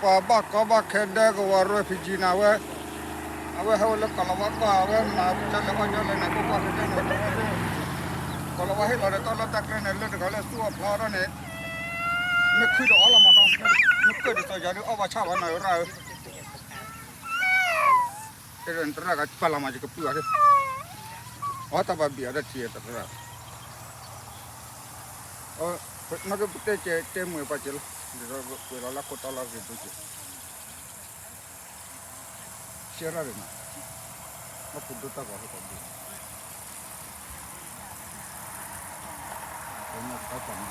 pa ba ka ba khende ko wa ro fiji na we awe ha le kala wa ka awe na cha le wa cha le na ko pa ke ne kala wa he lo re to lo ta ke ne le ka le su pha ra ne me khu do ala ma ta me ko de to ja ni awa cha wa na ra ke ren tra ka pala ma ji ko pu are o ta ba bi ada ti ta ra o na ke te che mu pa che lo quella la cota la che tu c'era rena ma puduta qua qua una capa ma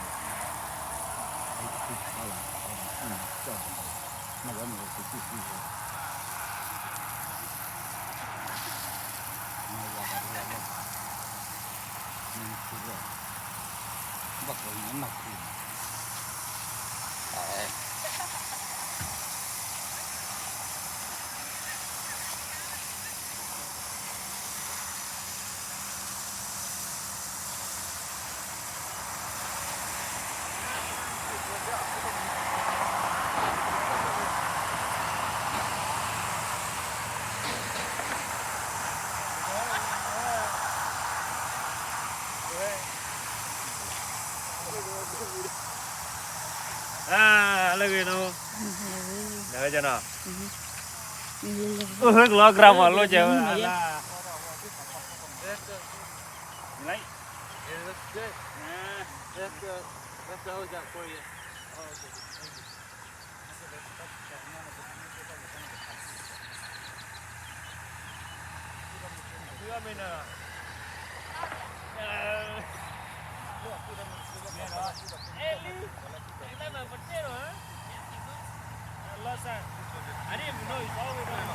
ma va no che ci si ma va va va non si va va con una lagi no, dah aja no. Kilogram lo jauh. Nilai. Ada yang menoi, tahu tak?